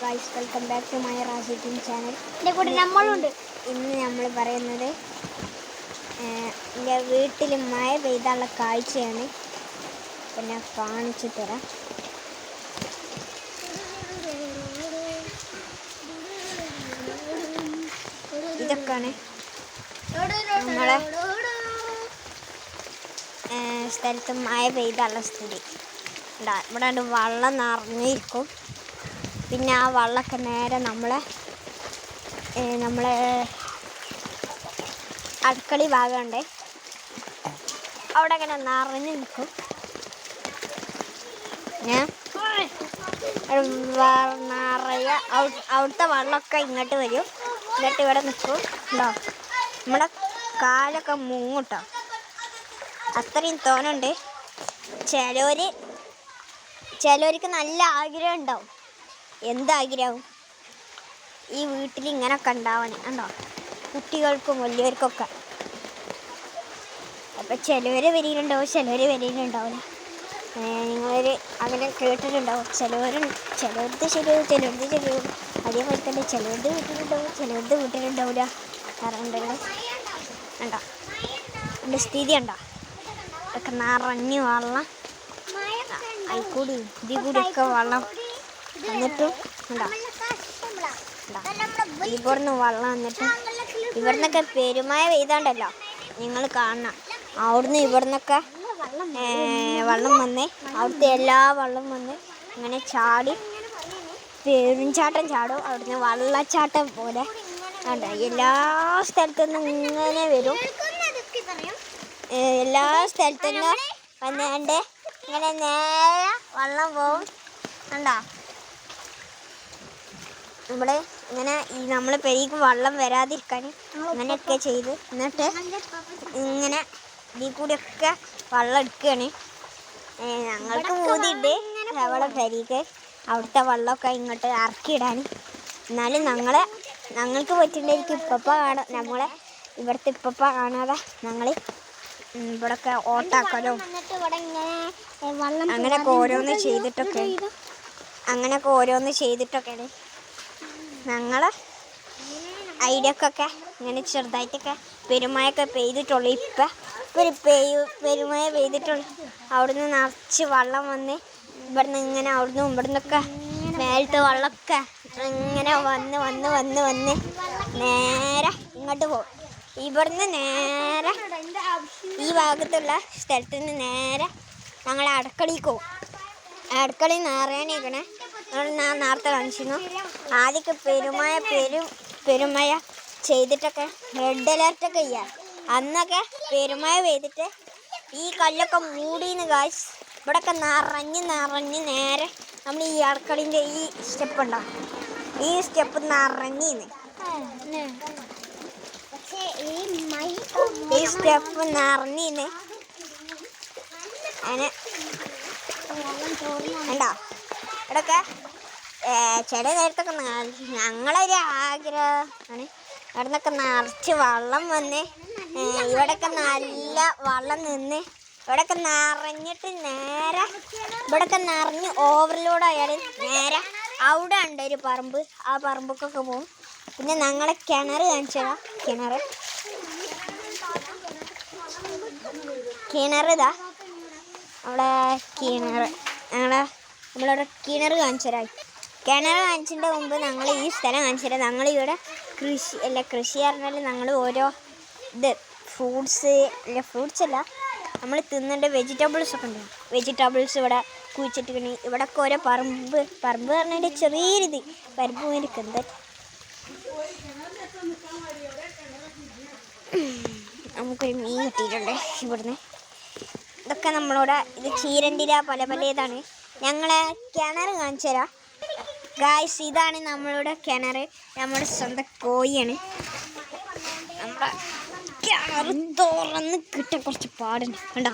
Guys, welcome back to my റാസിറ്റിൻ channel. എൻ്റെ കൂടെ നമ്മളുണ്ട്. ഇന്ന് നമ്മൾ പറയുന്നത് എൻ്റെ വീട്ടിൽ മഴ പെയ്താനുള്ള കാഴ്ചയാണ്. പിന്നെ കാണിച്ചു തരാം. ഇതൊക്കെയാണ് നമ്മളെ സ്ഥലത്ത് മഴ പെയ്താനുള്ള സ്ഥിതി. ഇവിടെ വെള്ളം നിറഞ്ഞിരിക്കും. പിന്നെ ആ വെള്ളമൊക്കെ നേരെ നമ്മളെ അടുക്കളി ഭാഗമുണ്ട്, അവിടെ ഇങ്ങനെ നിറഞ്ഞു നിൽക്കും. നിറയെ അവിടുത്തെ വെള്ളമൊക്കെ ഇങ്ങോട്ട് വരും, എന്നിട്ട് ഇവിടെ നിൽക്കും. ഉണ്ടോ, നമ്മുടെ കാലൊക്കെ മുങ്ങൂട്ടോ, അത്രയും തോനുണ്ട്. ചിലവർക്ക് നല്ല ആഗ്രഹം ഉണ്ടാവും. എന്താഗ്രഹം? ഈ വീട്ടിൽ ഇങ്ങനെയൊക്കെ ഉണ്ടാവണേ. ഉണ്ടോ, കുട്ടികൾക്കും വലിയവർക്കൊക്കെ. അപ്പം ചിലവർ വരികയുണ്ടാവും, ചിലവർ വരികയുണ്ടാവില്ല. നിങ്ങളൊരു അങ്ങനെ കേട്ടിട്ടുണ്ടാവും. ചിലവർക്ക് ശരിയാവും, ചിലവർക്ക് ശരിയാവും. അതേപോലെ തന്നെ ചിലവരുടെ വീട്ടിലുണ്ടാവും, ചിലവരുടെ വീട്ടിലുണ്ടാവില്ല. പറഞ്ഞിട്ടുണ്ടല്ലോ. ഉണ്ടോ എൻ്റെ സ്ഥിതി? ഉണ്ടോ, ഇതൊക്കെ നിറഞ്ഞ് വെള്ളം അതിൽക്കൂടി ഇതിൽ കൂടിയൊക്കെ വെള്ളം എന്നിട്ടും ഉണ്ടോ, ഇവിടുന്ന് വെള്ളം വന്നിട്ട് ഇവിടുന്നൊക്കെ പെരുമഴ പെയ്താണ്ടല്ലോ നിങ്ങൾ കാണണം. അവിടുന്ന് ഇവിടുന്നൊക്കെ വെള്ളം വന്ന് അവിടുത്തെ എല്ലാ വെള്ളം വന്ന് ഇങ്ങനെ ചാടി പെരുംചാട്ടം ചാടും. അവിടുന്ന് വെള്ളച്ചാട്ടം പോലെ ഉണ്ട്. എല്ലാ സ്ഥലത്തുനിന്നും ഇങ്ങനെ വരും. എല്ലാ സ്ഥലത്തുനിന്നും വന്നുകൊണ്ട് ഇങ്ങനെ നേരെ വെള്ളം പോവും. കണ്ടോ, ഇവിടെ ഇങ്ങനെ ഈ നമ്മൾ പെരിക്ക് വെള്ളം വരാതിരിക്കാൻ ഇങ്ങനെയൊക്കെ ചെയ്ത് എന്നിട്ട് ഇങ്ങനെ ഇതിൽ കൂടിയൊക്കെ വെള്ളം എടുക്കുകയാണ്. ഞങ്ങൾക്ക് പൂതിയുണ്ട് അവളെ പെരിക്ക് അവിടുത്തെ വെള്ളമൊക്കെ ഇങ്ങോട്ട് ഇറക്കിയിടാൻ. എന്നാലും ഞങ്ങൾക്ക് പറ്റുന്നതായിരിക്കും. ഇപ്പപ്പ കാണാം, നമ്മളെ ഇവിടുത്തെ ഇപ്പപ്പ കാണാതെ ഞങ്ങൾ ഇവിടെയൊക്കെ ഓട്ടാക്കലും അങ്ങനെയൊക്കെ ഓരോന്ന് ചെയ്തിട്ടൊക്കെയാണ് ഞങ്ങളെ ഐഡിയക്കൊക്കെ ഇങ്ങനെ ചെറുതായിട്ടൊക്കെ പെരുമഴയൊക്കെ പെയ്തിട്ടുള്ളൂ. ഇപ്പം പെരുമഴ പെയ്തിട്ടുള്ളൂ. അവിടുന്ന് നിറച്ച് വെള്ളം വന്ന് ഇവിടുന്ന് ഇങ്ങനെ ഇവിടുന്നൊക്കെ മേലത്തെ വെള്ളമൊക്കെ ഇങ്ങനെ വന്ന് നേരെ ഇങ്ങോട്ട് പോകും. ഇവിടുന്ന് നേരെ ഈ ഭാഗത്തുള്ള സ്ഥലത്ത് നിന്ന് നേരെ ഞങ്ങളെ അടുക്കളയ്ക്ക് പോകും. അടുക്കളയിൽ നിറയാനിരിക്കണേ ഞാൻ നേരത്തെ കാണിച്ചിരുന്നു. ആദ്യമൊക്കെ പെരുമഴ ചെയ്തിട്ടൊക്കെ റെഡ് അലേർട്ടൊക്കെ ചെയ്യാം. അന്നൊക്കെ പെരുമഴ പെയ്തിട്ട് ഈ കല്ലൊക്കെ മൂടിന്ന് ഗായ്സ്. ഇവിടെയൊക്കെ നിറഞ്ഞ് നേരെ നമ്മൾ ഈ അടുക്കളീൻ്റെ ഈ സ്റ്റെപ്പ് ഉണ്ടാവും. ഈ സ്റ്റെപ്പ് നിറഞ്ഞിന്ന് ഈ സ്റ്റെപ്പ് നിറഞ്ഞിന്ന് അങ്ങനെ ഉണ്ടോ. ഇവിടെയൊക്കെ ചില നേരത്തൊക്കെ ഞങ്ങളൊരു ആഗ്രഹമാണ് അവിടെ നിന്നൊക്കെ നിറച്ച് വെള്ളം വന്ന് ഇവിടെയൊക്കെ നല്ല വെള്ളം നിന്ന് ഇവിടെയൊക്കെ നിറഞ്ഞിട്ട് നേരെ ഇവിടെയൊക്കെ നിറഞ്ഞ് ഓവർലോഡ് ആയാൽ നേരെ അവിടെ ഉണ്ട് ഒരു പറമ്പ്. ആ പറമ്പൊക്കെ പോകും. പിന്നെ ഞങ്ങളെ കിണർ കാണിച്ചതാ. കിണറിതാ അവിടെ നമ്മളിവിടെ കിണർ കാണിച്ചു തരാം. കിണർ കാണിച്ചതിൻ്റെ മുമ്പ് ഞങ്ങൾ ഈ സ്ഥലം കാണിച്ചു തരാം. ഞങ്ങളിവിടെ കൃഷി പറഞ്ഞാൽ ഞങ്ങൾ ഓരോ ഫ്രൂട്ട്സ് അല്ല നമ്മൾ തിന്നേണ്ട വെജിറ്റബിൾസ് ഒക്കെ ഉണ്ട്. വെജിറ്റബിൾസ് ഇവിടെ കുഴിച്ചിട്ടിരിക്കണ. ഇവിടെയൊക്കെ ഓരോ പറമ്പ് പറഞ്ഞതിൻ്റെ ചെറിയൊരിത് പരിപ്പ് ഇരിക്കുന്നത്. നമുക്കൊരു മീൻ കിട്ടിയിട്ടുണ്ട് ഇവിടുന്ന്. ഇതൊക്കെ നമ്മളോട് ഇത് ചീരണ്ടിര പല ഇതാണ്. ഞങ്ങളെ കിണർ കാണിച്ചു തരാം ഗായ്സ്. ഇതാണ് നമ്മളുടെ കിണർ. നമ്മുടെ സ്വന്തം കോഴിയാണ്. നമ്മുടെ കിണർ തുറന്ന് കിട്ടാൻ കുറച്ച് പാടുണ്ട്. കണ്ടോ,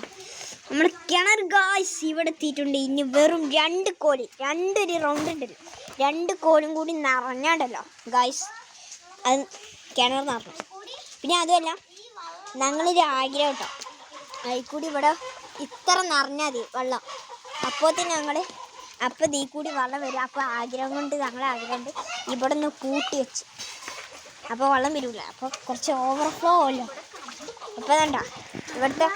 നമ്മുടെ കിണർ ഗായ്സ് ഇവിടെ എത്തിയിട്ടുണ്ട്. ഇനി വെറും 2 കോഴി, 2 റൗണ്ട് ഉണ്ടല്ലോ, 2 കോലും കൂടി നിറഞ്ഞാണ്ടല്ലോ ഗായ്സ് അത് കിണർ നിറഞ്ഞു. പിന്നെ അതുമല്ല ഞങ്ങളൊരു ആഗ്രഹം കേട്ടോ, അതിൽ കൂടി ഇവിടെ ഇത്ര നിറഞ്ഞാൽ മതി വെള്ളം. അപ്പോൾ തന്നെ ഞങ്ങൾ അപ്പം ഇതിൽ കൂടി വെള്ളം വരും. അപ്പോൾ ആഗ്രഹം കൊണ്ട് ഞങ്ങളെ ആഗ്രഹം കൊണ്ട് ഇവിടെ നിന്ന് പൂട്ടി വെച്ച്. അപ്പോൾ വെള്ളം വരില്ല. അപ്പോൾ കുറച്ച് ഓവർഫ്ലോ അല്ലോ. അപ്പോൾ വേണ്ട ഇവിടുത്തെ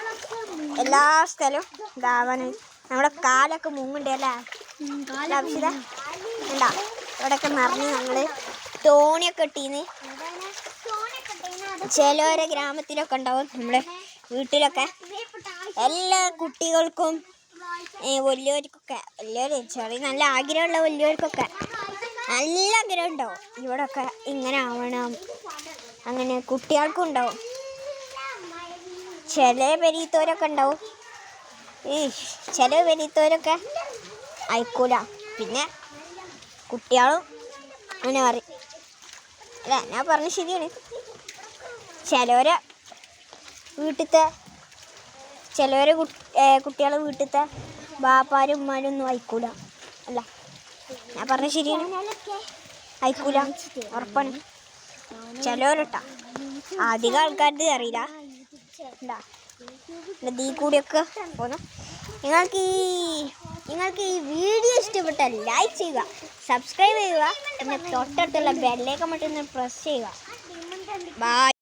എല്ലാ സ്ഥലവും ഇതാവാനും നമ്മുടെ കാലൊക്കെ മുങ്ങുണ്ട് അല്ലേ ആവശ്യത ഉണ്ടാ. ഇവിടെയൊക്കെ നിറഞ്ഞ് ഞങ്ങൾ തോണിയൊക്കെ ഇട്ടീന്ന്. ചിലവരെ ഗ്രാമത്തിലൊക്കെ ഉണ്ടാവും, നമ്മുടെ വീട്ടിലൊക്കെ എല്ലാ കുട്ടികൾക്കും വലിയവർക്കൊക്കെ ചെറിയ നല്ല ആഗ്രഹമുള്ള വലിയവർക്കൊക്കെ നല്ല ആഗ്രഹം ഉണ്ടാവും ഇവിടെയൊക്കെ ഇങ്ങനെ ആവണം. അങ്ങനെ കുട്ടികൾക്കും ഉണ്ടാവും. ചില പെരീത്തോരൊക്കെ ഉണ്ടാവും, ചില പെരീത്തോരൊക്കെ അയക്കൂല. പിന്നെ കുട്ടികളും അങ്ങനെ പറയും അല്ല, ഞാൻ പറഞ്ഞ ശരിയാണ്. ചിലവരെ വീട്ടിലത്തെ കുട്ടികളെ വീട്ടിലത്തെ ബാപ്പാരും ഉമ്മാരും ഒന്നും അയക്കൂല. അല്ല, ഞാൻ പറഞ്ഞ ശരിയാണ്, അയക്കൂല, ഉറപ്പാണ്. ചിലവരട്ടാ, അധികം ആൾക്കാർക്ക് അറിയില്ല. ഉണ്ടാ ഇതിൽ കൂടിയൊക്കെ പോന്നു. നിങ്ങൾക്ക് ഈ വീഡിയോ ഇഷ്ടപ്പെട്ടാൽ ലൈക്ക് ചെയ്യുക, സബ്സ്ക്രൈബ് ചെയ്യുക, പിന്നെ തൊട്ടടുത്തുള്ള ബെല്ലേക്ക മറ്റൊന്ന് പ്രസ് ചെയ്യുക. ബൈ.